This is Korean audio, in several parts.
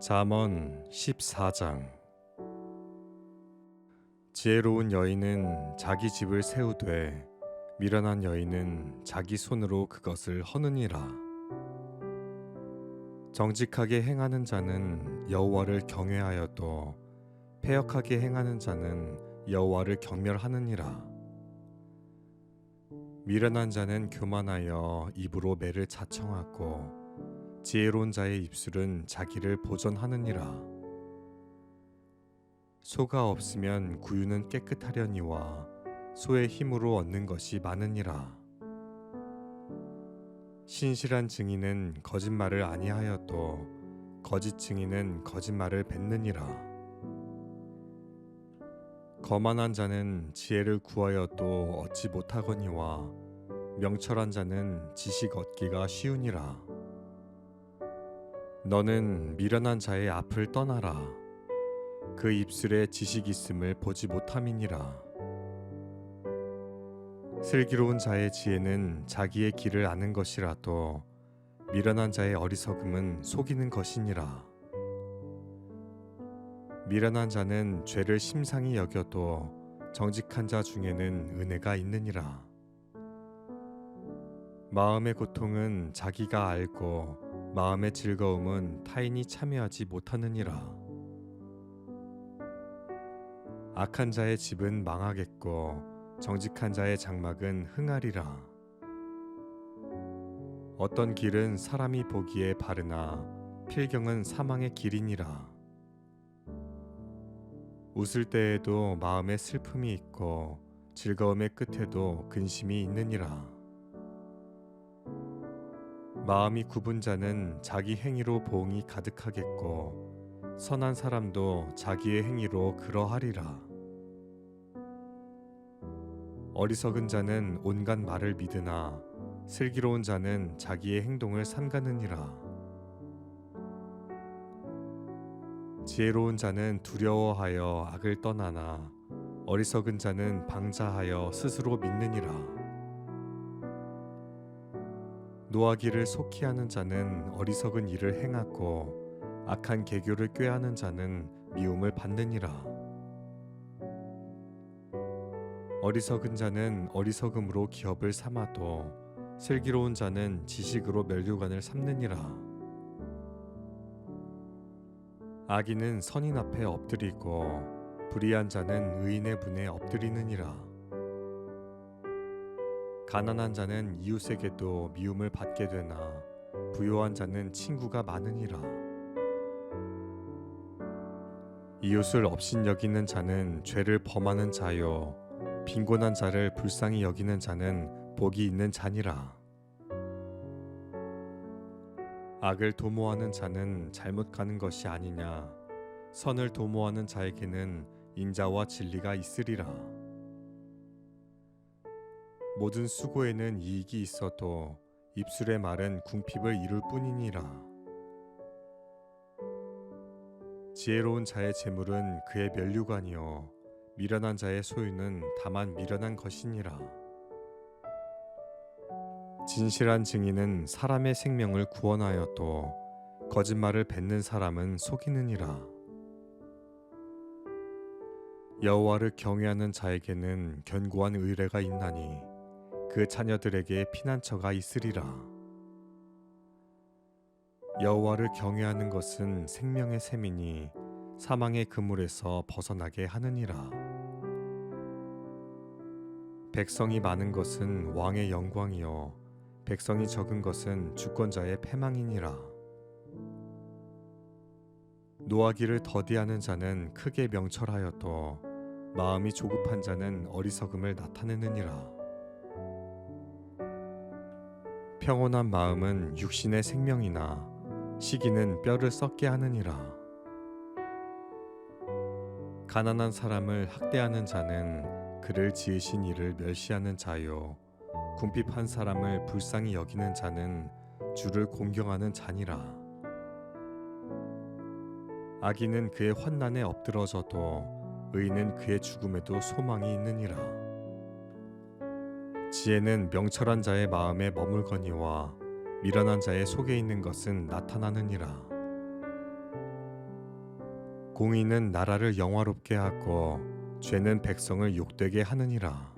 잠언 14장. 지혜로운 여인은 자기 집을 세우되 미련한 여인은 자기 손으로 그것을 허느니라. 정직하게 행하는 자는 여호와를 경외하여도 패역하게 행하는 자는 여호와를 경멸하느니라. 미련한 자는 교만하여 입으로 매를 자청하고 지혜로운 자의 입술은 자기를 보전하느니라. 소가 없으면 구유는 깨끗하려니와 소의 힘으로 얻는 것이 많으니라. 신실한 증인은 거짓말을 아니하여도 거짓 증인은 거짓말을 뱉느니라. 거만한 자는 지혜를 구하여도 얻지 못하거니와 명철한 자는 지식 얻기가 쉬우니라. 너는 미련한 자의 앞을 떠나라. 그 입술에 지식 있음을 보지 못함이니라. 슬기로운 자의 지혜는 자기의 길을 아는 것이라도 미련한 자의 어리석음은 속이는 것이니라. 미련한 자는 죄를 심상히 여겨도 정직한 자 중에는 은혜가 있느니라. 마음의 고통은 자기가 알고 마음의 즐거움은 타인이 참여하지 못하느니라. 악한 자의 집은 망하겠고 정직한 자의 장막은 흥하리라. 어떤 길은 사람이 보기에 바르나 필경은 사망의 길이니라. 웃을 때에도 마음에 슬픔이 있고 즐거움의 끝에도 근심이 있느니라. 마음이 굽은 자는 자기 행위로 보응이 가득하겠고 선한 사람도 자기의 행위로 그러하리라. 어리석은 자는 온갖 말을 믿으나 슬기로운 자는 자기의 행동을 삼가느니라. 지혜로운 자는 두려워하여 악을 떠나나 어리석은 자는 방자하여 스스로 믿느니라. 노하기를 속히 하는 자는 어리석은 일을 행하고 악한 계교를 꾀하는 자는 미움을 받느니라. 어리석은 자는 어리석음으로 기업을 삼아도 슬기로운 자는 지식으로 면류관을 삼느니라. 악인은 선인 앞에 엎드리고 불의한 자는 의인의 문에 엎드리느니라. 가난한 자는 이웃에게도 미움을 받게 되나 부요한 자는 친구가 많으니라. 이웃을 업신여기는 자는 죄를 범하는 자요 빈곤한 자를 불쌍히 여기는 자는 복이 있는 자니라. 악을 도모하는 자는 잘못 가는 것이 아니냐. 선을 도모하는 자에게는 인자와 진리가 있으리라. 모든 수고에는 이익이 있어도 입술의 말은 궁핍을 이룰 뿐이니라. 지혜로운 자의 재물은 그의 면류관이요 미련한 자의 소유는 다만 미련한 것이니라. 진실한 증인은 사람의 생명을 구원하여도 거짓말을 뱉는 사람은 속이느니라. 여호와를 경외하는 자에게는 견고한 의뢰가 있나니 그 자녀들에게 피난처가 있으리라. 여호와를 경외하는 것은 생명의 셈이니 사망의 그물에서 벗어나게 하느니라. 백성이 많은 것은 왕의 영광이요 백성이 적은 것은 주권자의 패망이니라. 노하기를 더디하는 자는 크게 명철하여도 마음이 조급한 자는 어리석음을 나타내느니라. 평온한 마음은 육신의 생명이나 시기는 뼈를 썩게 하느니라. 가난한 사람을 학대하는 자는 그를 지으신 이를 멸시하는 자요 궁핍한 사람을 불쌍히 여기는 자는 주를 공경하는 자니라. 악인은 그의 환난에 엎드러져도 의인은 그의 죽음에도 소망이 있느니라. 지혜는 명철한 자의 마음에 머물거니와 미련한 자의 속에 있는 것은 나타나느니라. 공의는 나라를 영화롭게 하고 죄는 백성을 욕되게 하느니라.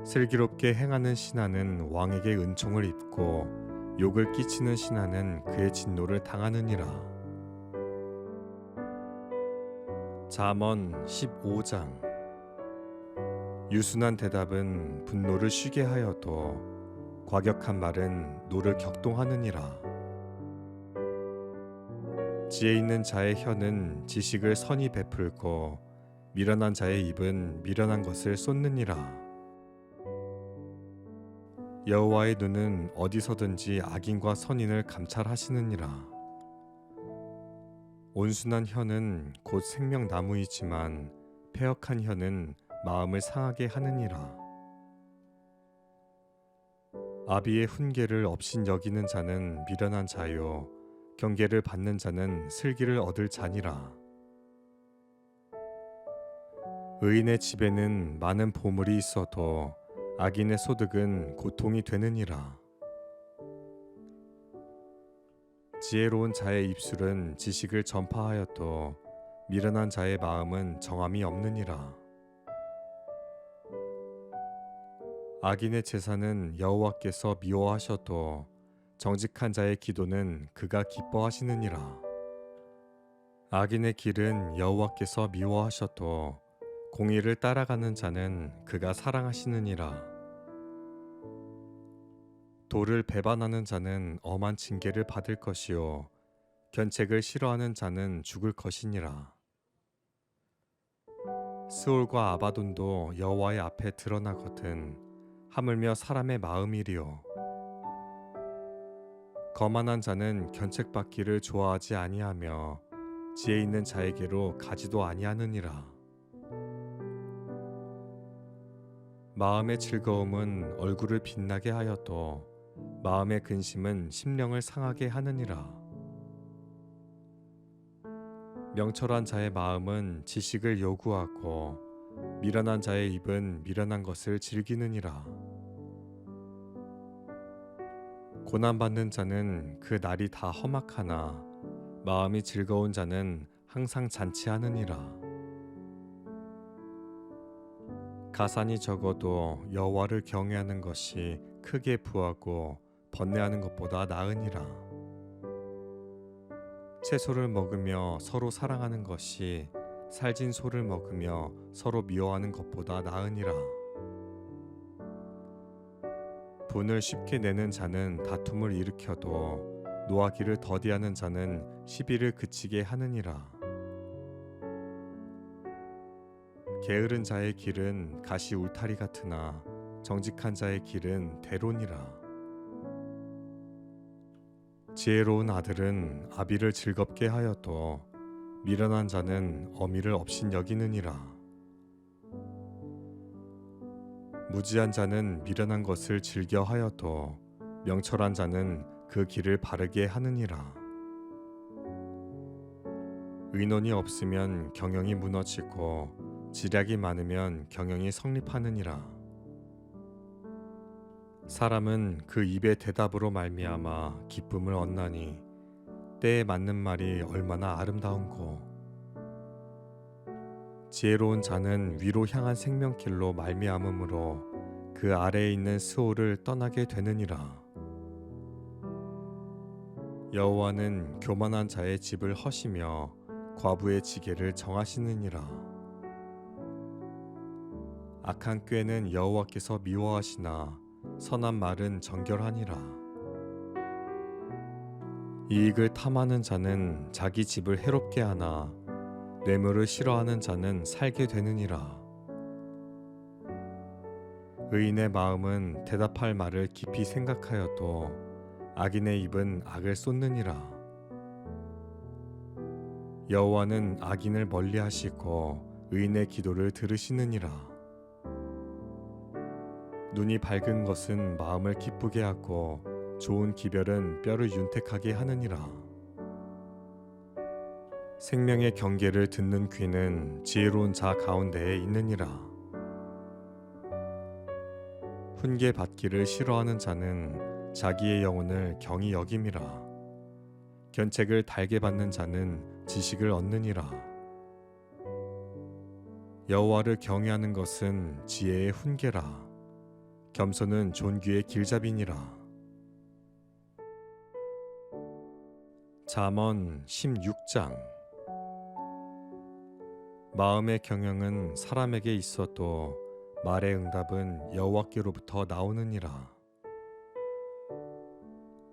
슬기롭게 행하는 신하는 왕에게 은총을 입고 욕을 끼치는 신하는 그의 진노를 당하느니라. 잠언 15장. 유순한 대답은 분노를 쉬게 하여도 과격한 말은 노를 격동하느니라. 지혜 있는 자의 혀는 지식을 선히 베풀고 미련한 자의 입은 미련한 것을 쏟느니라. 여호와의 눈은 어디서든지 악인과 선인을 감찰하시느니라. 온순한 혀는 곧 생명나무이지만 패역한 혀는 마음을 상하게 하느니라. 아비의 훈계를 업신 여기는 자는 미련한 자요 경계를 받는 자는 슬기를 얻을 자니라. 의인의 집에는 많은 보물이 있어도 악인의 소득은 고통이 되느니라. 지혜로운 자의 입술은 지식을 전파하여도 미련한 자의 마음은 정함이 없느니라. 악인의 제사는 여호와께서 미워하셔도 정직한 자의 기도는 그가 기뻐하시느니라. 악인의 길은 여호와께서 미워하셔도 공의를 따라가는 자는 그가 사랑하시느니라. 도를 배반하는 자는 엄한 징계를 받을 것이요 견책을 싫어하는 자는 죽을 것이니라. 스올과 아바돈도 여호와의 앞에 드러나거든 하물며 사람의 마음이리요. 거만한 자는 견책받기를 좋아하지 아니하며 지혜 있는 자에게로 가지도 아니하느니라. 마음의 즐거움은 얼굴을 빛나게 하여도 마음의 근심은 심령을 상하게 하느니라. 명철한 자의 마음은 지식을 요구하고 미련한 자의 입은 미련한 것을 즐기느니라. 고난받는 자는 그 날이 다 험악하나 마음이 즐거운 자는 항상 잔치하느니라. 가산이 적어도 여호와를 경외하는 것이 크게 부하고 번뇌하는 것보다 나으니라. 채소를 먹으며 서로 사랑하는 것이 살진 소를 먹으며 서로 미워하는 것보다 나으니라. 분을 쉽게 내는 자는 다툼을 일으켜도 노하기를 더디하는 자는 시비를 그치게 하느니라. 게으른 자의 길은 가시 울타리 같으나 정직한 자의 길은 대론이라. 지혜로운 아들은 아비를 즐겁게 하여도 미련한 자는 어미를 업신 여기느니라. 무지한 자는 미련한 것을 즐겨 하여도 명철한 자는 그 길을 바르게 하느니라. 의논이 없으면 경영이 무너지고 지략이 많으면 경영이 성립하느니라. 사람은 그 입의 대답으로 말미암아 기쁨을 얻나니 때에 맞는 말이 얼마나 아름다운고. 지혜로운 자는 위로 향한 생명길로 말미암음으로 그 아래에 있는 스올을 떠나게 되느니라. 여호와는 교만한 자의 집을 허시며 과부의 지게를 정하시느니라. 악한 꾀는 여호와께서 미워하시나 선한 말은 정결하니라. 이익을 탐하는 자는 자기 집을 해롭게 하나 뇌물을 싫어하는 자는 살게 되느니라. 의인의 마음은 대답할 말을 깊이 생각하여도 악인의 입은 악을 쏟느니라. 여호와는 악인을 멀리하시고 의인의 기도를 들으시느니라. 눈이 밝은 것은 마음을 기쁘게 하고 좋은 기별은 뼈를 윤택하게 하느니라. 생명의 경계를 듣는 귀는 지혜로운 자 가운데에 있느니라. 훈계 받기를 싫어하는 자는 자기의 영혼을 경히 여김이라. 견책을 달게 받는 자는 지식을 얻느니라. 여호와를 경외하는 것은 지혜의 훈계라. 겸손은 존귀의 길잡이니라. 잠언 16장. 마음의 경영은 사람에게 있어도 말의 응답은 여호와께로부터 나오느니라.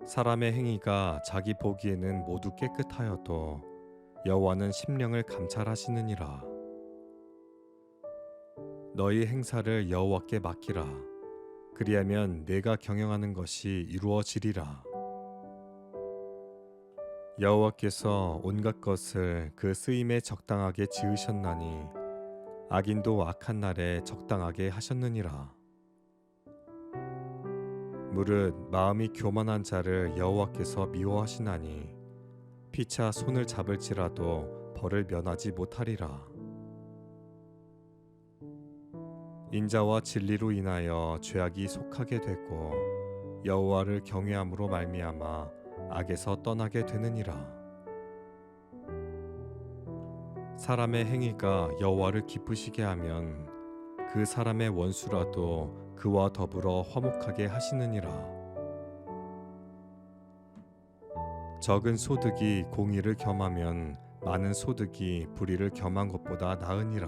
사람의 행위가 자기 보기에는 모두 깨끗하여도 여호와는 심령을 감찰하시느니라. 너희 행사를 여호와께 맡기라. 그리하면 내가 경영하는 것이 이루어지리라. 여호와께서 온갖 것을 그 쓰임에 적당하게 지으셨나니 악인도 악한 날에 적당하게 하셨느니라. 무릇 마음이 교만한 자를 여호와께서 미워하시나니 피차 손을 잡을지라도 벌을 면하지 못하리라. 인자와 진리로 인하여 죄악이 속하게 되고 여호와를 경외함으로 말미암아 악에서 떠나게 되느니라. 사람의 행위가 여호와를 기쁘시게 하면 그 사람의 원수라도 그와 더불어 화목하게 하시느니라. 적은 소득이 공의를 겸하면 많은 소득이 불의를 겸한 것보다 나으니라.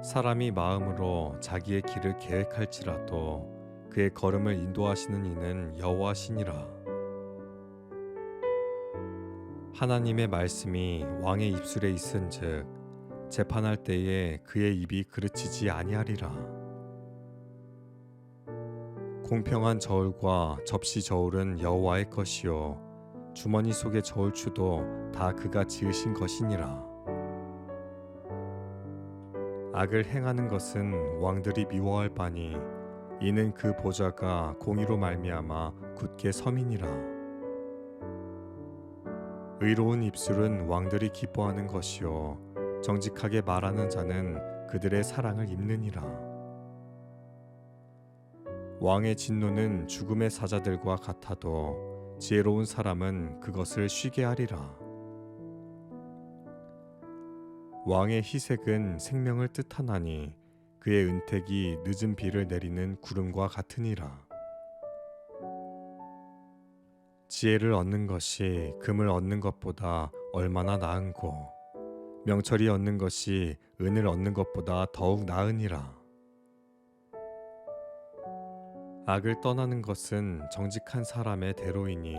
사람이 마음으로 자기의 길을 계획할지라도 그의 걸음을 인도하시는 이는 여호와시니라. 하나님의 말씀이 왕의 입술에 있은즉 재판할 때에 그의 입이 그르치지 아니하리라. 공평한 저울과 접시 저울은 여호와의 것이요 주머니 속의 저울추도 다 그가 지으신 것이니라. 악을 행하는 것은 왕들이 미워할 바니 이는 그 보좌가 공의로 말미암아 굳게 섬이니라. 의로운 입술은 왕들이 기뻐하는 것이요 정직하게 말하는 자는 그들의 사랑을 입느니라. 왕의 진노는 죽음의 사자들과 같아도 지혜로운 사람은 그것을 쉬게 하리라. 왕의 희색은 생명을 뜻하나니 그의 은택이 늦은 비를 내리는 구름과 같으니라. 지혜를 얻는 것이 금을 얻는 것보다 얼마나 나은고 명철이 얻는 것이 은을 얻는 것보다 더욱 나으니라. 악을 떠나는 것은 정직한 사람의 대로이니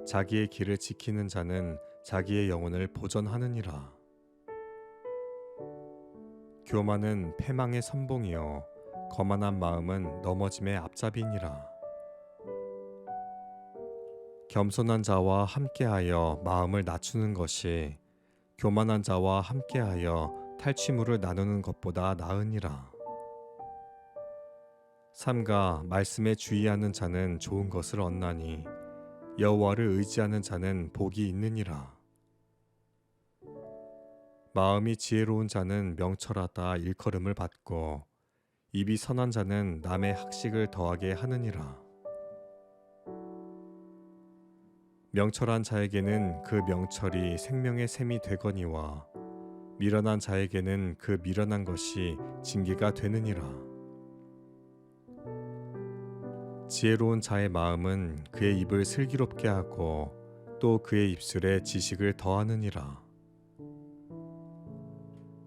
자기의 길을 지키는 자는 자기의 영혼을 보전하느니라. 교만은 패망의 선봉이요 거만한 마음은 넘어짐의 앞잡이니라. 겸손한 자와 함께하여 마음을 낮추는 것이 교만한 자와 함께하여 탈취물을 나누는 것보다 나으니라. 삼가 말씀에 주의하는 자는 좋은 것을 얻나니 여호와를 의지하는 자는 복이 있느니라. 마음이 지혜로운 자는 명철하다 일컬음을 받고 입이 선한 자는 남의 학식을 더하게 하느니라. 명철한 자에게는 그 명철이 생명의 샘이 되거니와 미련한 자에게는 그 미련한 것이 징계가 되느니라. 지혜로운 자의 마음은 그의 입을 슬기롭게 하고 또 그의 입술에 지식을 더하느니라.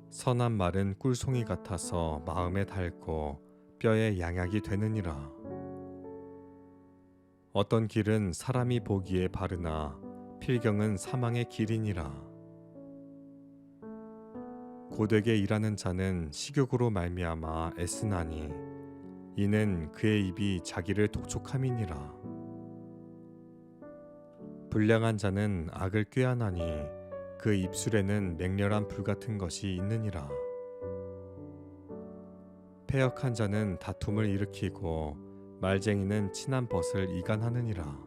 선한 말은 꿀송이 같아서 마음에 닳고 뼈에 양약이 되느니라. 어떤 길은 사람이 보기에 바르나 필경은 사망의 길이니라. 고되게 일하는 자는 식욕으로 말미암아 애쓰나니 이는 그의 입이 자기를 독촉함이니라. 불량한 자는 악을 꾀하나니 그 입술에는 맹렬한 불 같은 것이 있느니라. 패역한 자는 다툼을 일으키고 말쟁이는 친한 벗을 이간하느니라.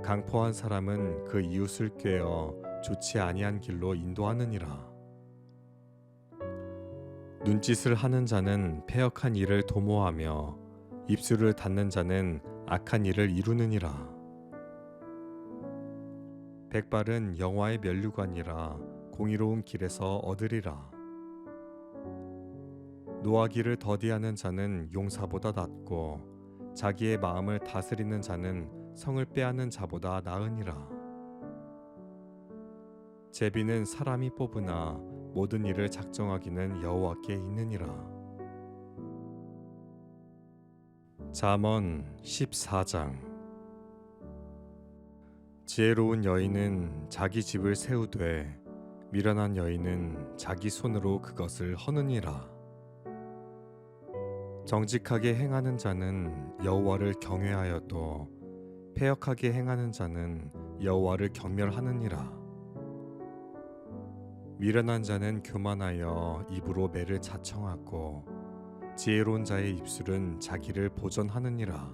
강포한 사람은 그 이웃을 꾀어 좋지 아니한 길로 인도하느니라. 눈짓을 하는 자는 패역한 일을 도모하며 입술을 닫는 자는 악한 일을 이루느니라. 백발은 영화의 면류관이라 공의로운 길에서 얻으리라. 노하기를 더디하는 자는 용사보다 낫고 자기의 마음을 다스리는 자는 성을 빼앗는 자보다 나으니라. 제비는 사람이 뽑으나 모든 일을 작정하기는 여호와께 있느니라. 잠언 14장. 지혜로운 여인은 자기 집을 세우되 미련한 여인은 자기 손으로 그것을 허느니라. 정직하게 행하는 자는 여호와를 경외하여도 패역하게 행하는 자는 여호와를 경멸하느니라. 미련한 자는 교만하여 입으로 매를 자청하고 지혜로운 자의 입술은 자기를 보전하느니라.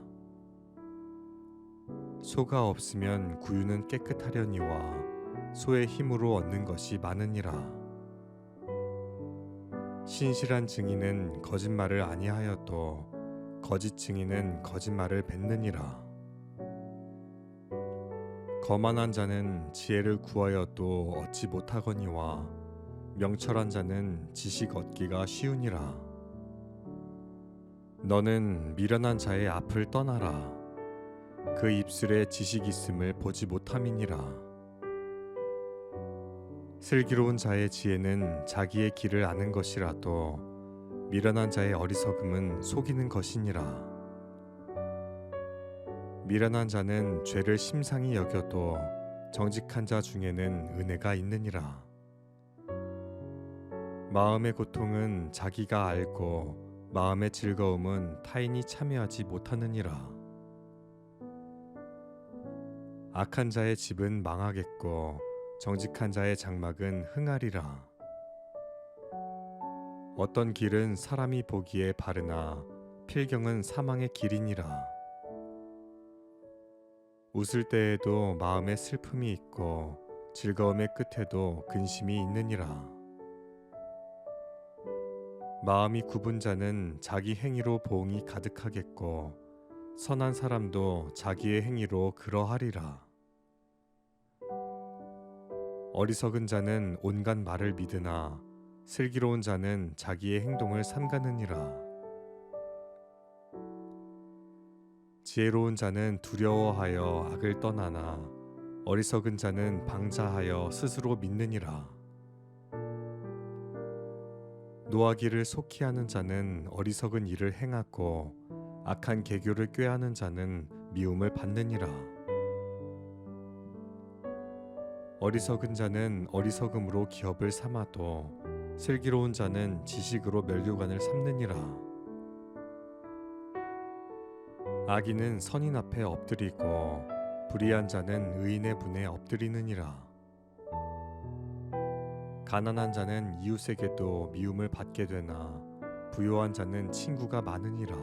소가 없으면 구유는 깨끗하려니와 소의 힘으로 얻는 것이 많으니라. 신실한 증인은 거짓말을 아니하여도 거짓 증인은 거짓말을 뱉느니라. 거만한 자는 지혜를 구하여도 얻지 못하거니와 명철한 자는 지식 얻기가 쉬우니라. 너는 미련한 자의 앞을 떠나라. 그 입술에 지식 있음을 보지 못함이니라. 슬기로운 자의 지혜는 자기의 길을 아는 것이라도 미련한 자의 어리석음은 속이는 것이니라. 미련한 자는 죄를 심상히 여겨도 정직한 자 중에는 은혜가 있느니라. 마음의 고통은 자기가 알고 마음의 즐거움은 타인이 참여하지 못하느니라. 악한 자의 집은 망하겠고 정직한 자의 장막은 흥하리라. 어떤 길은 사람이 보기에 바르나 필경은 사망의 길이니라. 웃을 때에도 마음에 슬픔이 있고 즐거움의 끝에도 근심이 있느니라. 마음이 굽은 자는 자기 행위로 보응이 가득하겠고 선한 사람도 자기의 행위로 그러하리라. 어리석은 자는 온갖 말을 믿으나 슬기로운 자는 자기의 행동을 삼가느니라. 지혜로운 자는 두려워하여 악을 떠나나 어리석은 자는 방자하여 스스로 믿느니라. 노하기를 속히 하는 자는 어리석은 일을 행하고 악한 계교를 꾀하는 자는 미움을 받느니라. 어리석은 자는 어리석음으로 기업을 삼아도 슬기로운 자는 지식으로 면류관을 삼느니라. 악인은 선인 앞에 엎드리고 불의한 자는 의인의 분에 엎드리느니라. 가난한 자는 이웃에게도 미움을 받게 되나 부요한 자는 친구가 많으니라.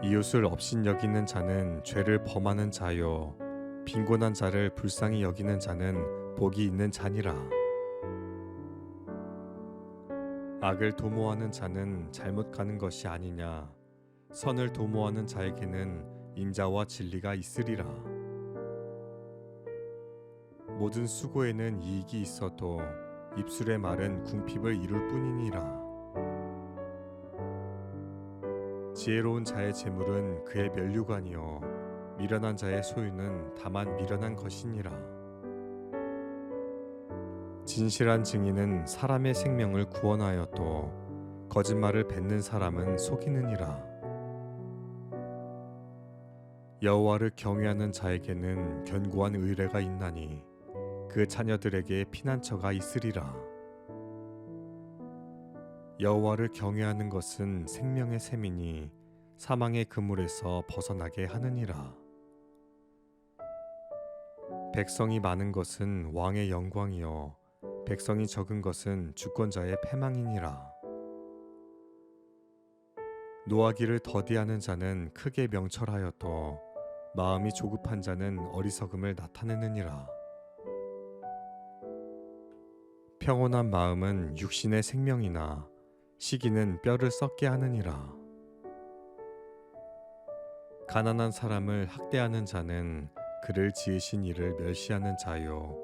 이웃을 업신여기는 자는 죄를 범하는 자요 빈곤한 자를 불쌍히 여기는 자는 복이 있는 자니라. 악을 도모하는 자는 잘못 가는 것이 아니냐. 선을 도모하는 자에게는 인자와 진리가 있으리라. 모든 수고에는 이익이 있어도 입술의 말은 궁핍을 이룰 뿐이니라. 지혜로운 자의 재물은 그의 면류관이요 미련한 자의 소유는 다만 미련한 것이니라. 진실한 증인은 사람의 생명을 구원하여도 거짓말을 뱉는 사람은 속이느니라. 여호와를 경외하는 자에게는 견고한 의뢰가 있나니 그 자녀들에게 피난처가 있으리라. 여호와를 경외하는 것은 생명의 샘이니 사망의 그물에서 벗어나게 하느니라. 백성이 많은 것은 왕의 영광이요 백성이 적은 것은 주권자의 패망이니라. 노하기를 더디하는 자는 크게 명철하여도 마음이 조급한 자는 어리석음을 나타내느니라. 평온한 마음은 육신의 생명이나 시기는 뼈를 썩게 하느니라. 가난한 사람을 학대하는 자는 그를 지으신 이를 멸시하는 자요,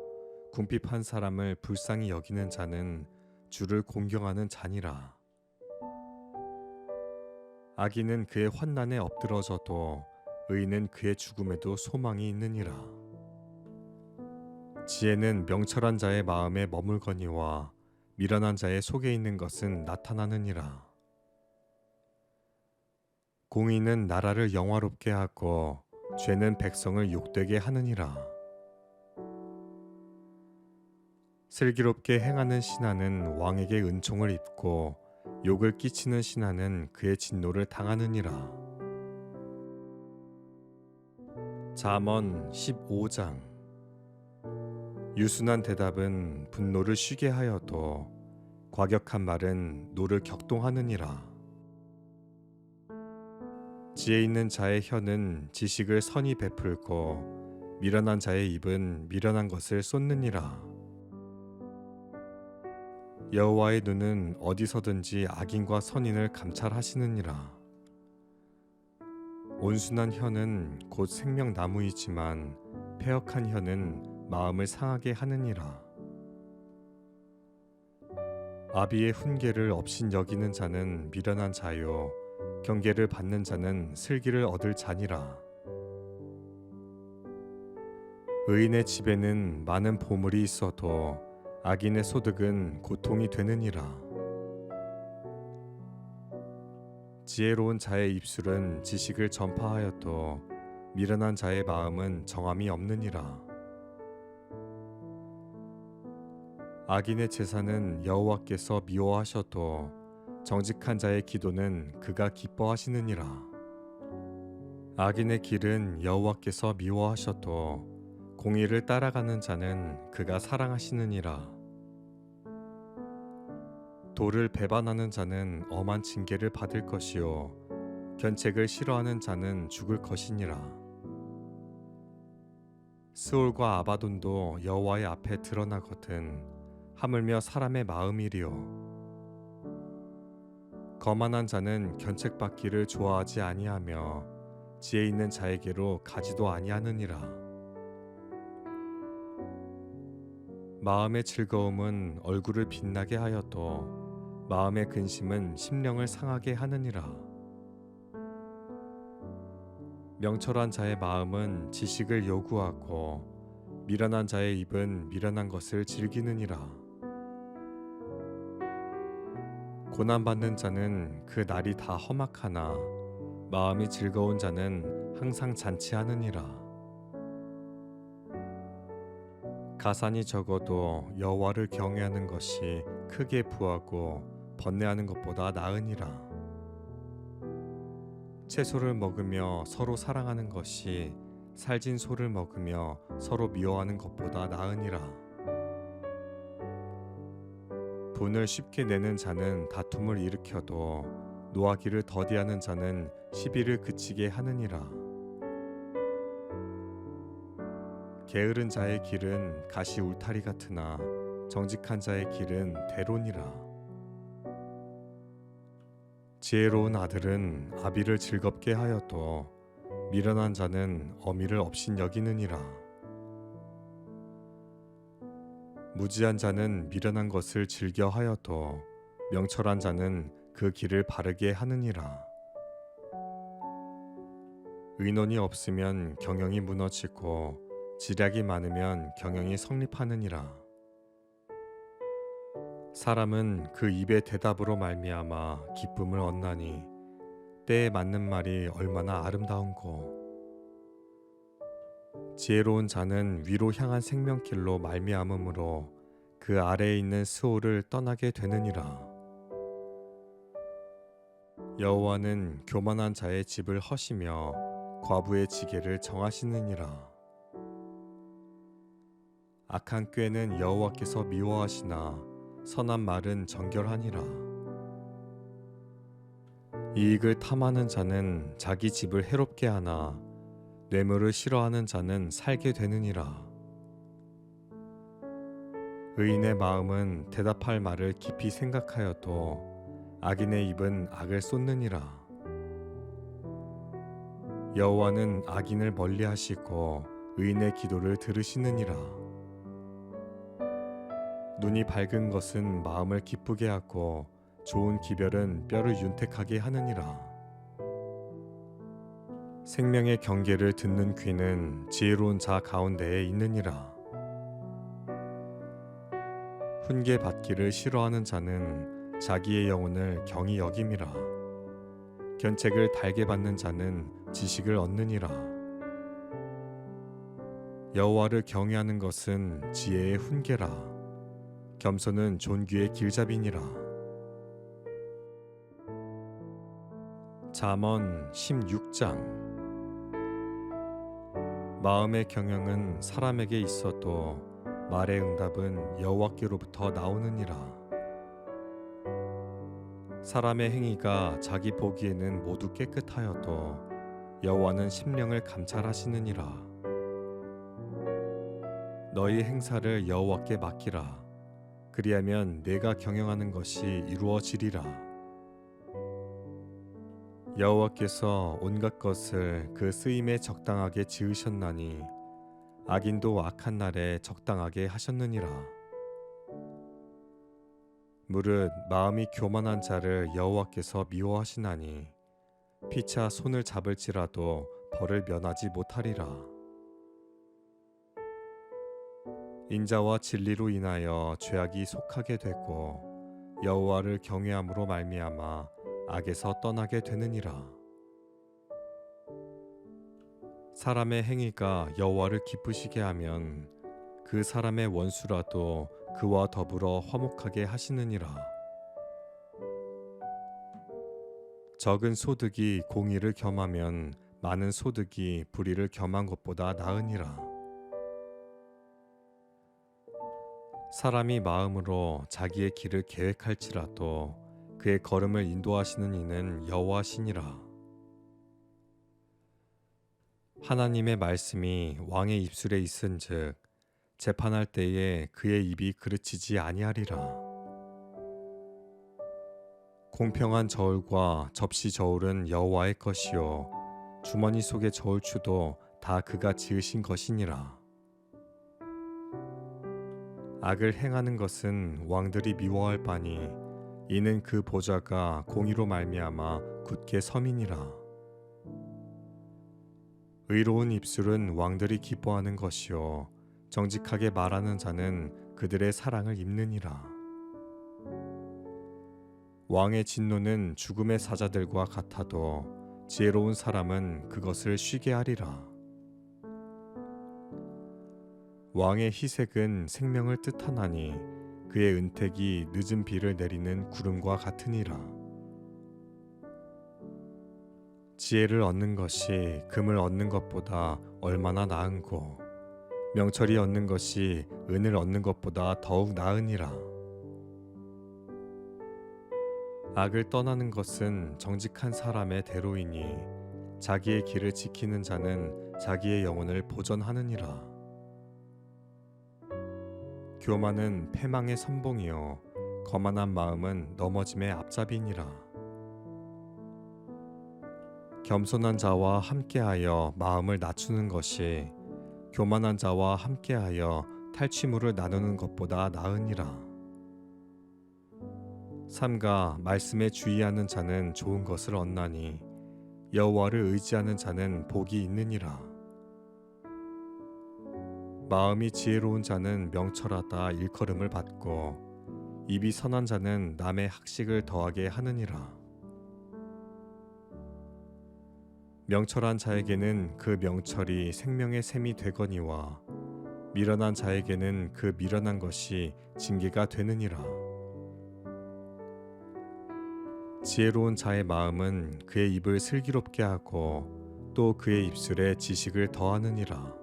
궁핍한 사람을 불쌍히 여기는 자는 주를 공경하는 자니라. 악인은 그의 환난에 엎드러져도 의인은 그의 죽음에도 소망이 있느니라. 지혜는 명철한 자의 마음에 머물거니와 미련한 자의 속에 있는 것은 나타나느니라. 공의는 나라를 영화롭게 하고 죄는 백성을 욕되게 하느니라. 슬기롭게 행하는 신하는 왕에게 은총을 입고 욕을 끼치는 신하는 그의 진노를 당하느니라. 잠언 15장. 유순한 대답은 분노를 쉬게 하여도 과격한 말은 노를 격동하느니라. 지혜 있는 자의 혀는 지식을 선히 베풀고 미련한 자의 입은 미련한 것을 쏟느니라. 여호와의 눈은 어디서든지 악인과 선인을 감찰하시느니라. 온순한 혀는 곧 생명나무이지만 패역한 혀는 마음을 상하게 하느니라. 아비의 훈계를 업신 여기는 자는 미련한 자요, 경계를 받는 자는 슬기를 얻을 자니라. 의인의 집에는 많은 보물이 있어도 악인의 소득은 고통이 되느니라. 지혜로운 자의 입술은 지식을 전파하여도 미련한 자의 마음은 정함이 없느니라. 악인의 제사는 여호와께서 미워하셔도 정직한 자의 기도는 그가 기뻐하시느니라. 악인의 길은 여호와께서 미워하셔도 공의를 따라가는 자는 그가 사랑하시느니라. 도를 배반하는 자는 엄한 징계를 받을 것이요, 견책을 싫어하는 자는 죽을 것이니라. 스올과 아바돈도 여호와의 앞에 드러나거든 하물며 사람의 마음이리요. 거만한 자는 견책받기를 좋아하지 아니하며 지혜 있는 자에게로 가지도 아니하느니라. 마음의 즐거움은 얼굴을 빛나게 하여도 마음의 근심은 심령을 상하게 하느니라. 명철한 자의 마음은 지식을 요구하고 미련한 자의 입은 미련한 것을 즐기느니라. 고난받는 자는 그 날이 다 험악하나 마음이 즐거운 자는 항상 잔치하느니라. 가산이 적어도 여호와를 경외하는 것이 크게 부하고 번뇌하는 것보다 나으니라. 채소를 먹으며 서로 사랑하는 것이 살진 소를 먹으며 서로 미워하는 것보다 나으니라. 분을 쉽게 내는 자는 다툼을 일으켜도 노하기를 더디하는 자는 시비를 그치게 하느니라. 게으른 자의 길은 가시 울타리 같으나 정직한 자의 길은 대론이라. 지혜로운 아들은 아비를 즐겁게 하여도 미련한 자는 어미를 업신 여기느니라. 무지한 자는 미련한 것을 즐겨 하여도 명철한 자는 그 길을 바르게 하느니라. 의논이 없으면 경영이 무너지고 지략이 많으면 경영이 성립하느니라. 사람은 그 입의 대답으로 말미암아 기쁨을 얻나니 때에 맞는 말이 얼마나 아름다운고. 지혜로운 자는 위로 향한 생명길로 말미암음으로 그 아래에 있는 스올을 떠나게 되느니라. 여호와는 교만한 자의 집을 허시며 과부의 지게를 정하시느니라. 악한 꾀는 여호와께서 미워하시나 선한 말은 정결하니라. 이익을 탐하는 자는 자기 집을 해롭게 하나 뇌물을 싫어하는 자는 살게 되느니라. 의인의 마음은 대답할 말을 깊이 생각하여도 악인의 입은 악을 쏟느니라. 여호와는 악인을 멀리하시고 의인의 기도를 들으시느니라. 눈이 밝은 것은 마음을 기쁘게 하고 좋은 기별은 뼈를 윤택하게 하느니라. 생명의 경계를 듣는 귀는 지혜로운 자 가운데에 있느니라. 훈계 받기를 싫어하는 자는 자기의 영혼을 경히 여김이라. 견책을 달게 받는 자는 지식을 얻느니라. 여호와를 경외하는 것은 지혜의 훈계라. 겸손은 존귀의 길잡이니라. 잠언 16장. 마음의 경영은 사람에게 있어도 말의 응답은 여호와께로부터 나오느니라. 사람의 행위가 자기 보기에는 모두 깨끗하여도 여호와는 심령을 감찰하시느니라. 너희 행사를 여호와께 맡기라. 그리하면 내가 경영하는 것이 이루어지리라. 여호와께서 온갖 것을 그 쓰임에 적당하게 지으셨나니 악인도 악한 날에 적당하게 하셨느니라. 무릇 마음이 교만한 자를 여호와께서 미워하시나니 피차 손을 잡을지라도 벌을 면하지 못하리라. 인자와 진리로 인하여 죄악이 속하게 되고 여호와를 경외함으로 말미암아 악에서 떠나게 되느니라. 사람의 행위가 여호와를 기쁘시게 하면 그 사람의 원수라도 그와 더불어 화목하게 하시느니라. 적은 소득이 공의를 겸하면 많은 소득이 불의를 겸한 것보다 나으니라. 사람이 마음으로 자기의 길을 계획할지라도 그의 걸음을 인도하시는 이는 여호와시니라. 하나님의 말씀이 왕의 입술에 있은즉 재판할 때에 그의 입이 그르치지 아니하리라. 공평한 저울과 접시 저울은 여호와의 것이요 주머니 속의 저울추도 다 그가 지으신 것이니라. 악을 행하는 것은 왕들이 미워할 바니 이는 그 보좌가 공의로 말미암아 굳게 섬이니라. 의로운 입술은 왕들이 기뻐하는 것이요 정직하게 말하는 자는 그들의 사랑을 입느니라. 왕의 진노는 죽음의 사자들과 같아도 지혜로운 사람은 그것을 쉬게 하리라. 왕의 희색은 생명을 뜻하나니 그의 은택이 늦은 비를 내리는 구름과 같으니라. 지혜를 얻는 것이 금을 얻는 것보다 얼마나 나은고 명철이 얻는 것이 은을 얻는 것보다 더욱 나으니라. 악을 떠나는 것은 정직한 사람의 대로이니 자기의 길을 지키는 자는 자기의 영혼을 보전하느니라. 교만은 패망의 선봉이요 거만한 마음은 넘어짐의 앞잡이니라. 겸손한 자와 함께하여 마음을 낮추는 것이 교만한 자와 함께하여 탈취물을 나누는 것보다 나으니라. 삼가 말씀에 주의하는 자는 좋은 것을 얻나니 여호와를 의지하는 자는 복이 있느니라. 마음이 지혜로운 자는 명철하다 일컬음을 받고 입이 선한 자는 남의 학식을 더하게 하느니라. 명철한 자에게는 그 명철이 생명의 샘이 되거니와 미련한 자에게는 그 미련한 것이 징계가 되느니라. 지혜로운 자의 마음은 그의 입을 슬기롭게 하고 또 그의 입술에 지식을 더하느니라.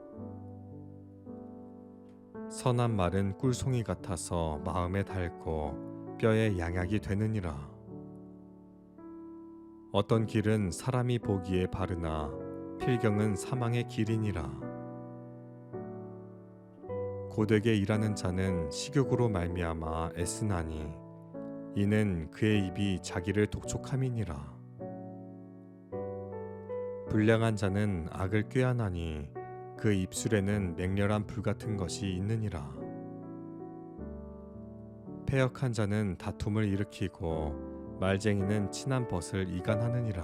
선한 말은 꿀송이 같아서 마음에 닳고 뼈에 양약이 되느니라. 어떤 길은 사람이 보기에 바르나 필경은 사망의 길이니라. 고되게 일하는 자는 식욕으로 말미암아 애쓰나니 이는 그의 입이 자기를 독촉함이니라. 불량한 자는 악을 꾀하나니 그 입술에는 맹렬한 불 같은 것이 있느니라. 패역한 자는 다툼을 일으키고 말쟁이는 친한 벗을 이간하느니라.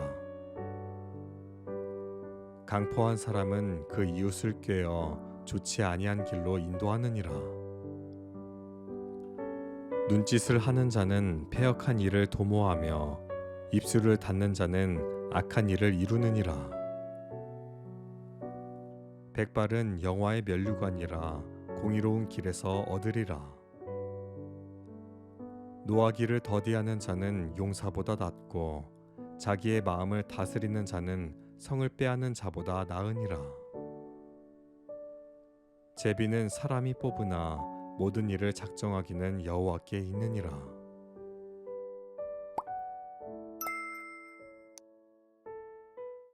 강포한 사람은 그 이웃을 꾀어 좋지 아니한 길로 인도하느니라. 눈짓을 하는 자는 패역한 일을 도모하며 입술을 닫는 자는 악한 일을 이루느니라. 백발은 영화의 면류관이라 공의로운 길에서 얻으리라. 노하기를 더디하는 자는 용사보다 낫고 자기의 마음을 다스리는 자는 성을 빼앗는 자보다 나으니라. 제비는 사람이 뽑으나 모든 일을 작정하기는 여호와께 있느니라.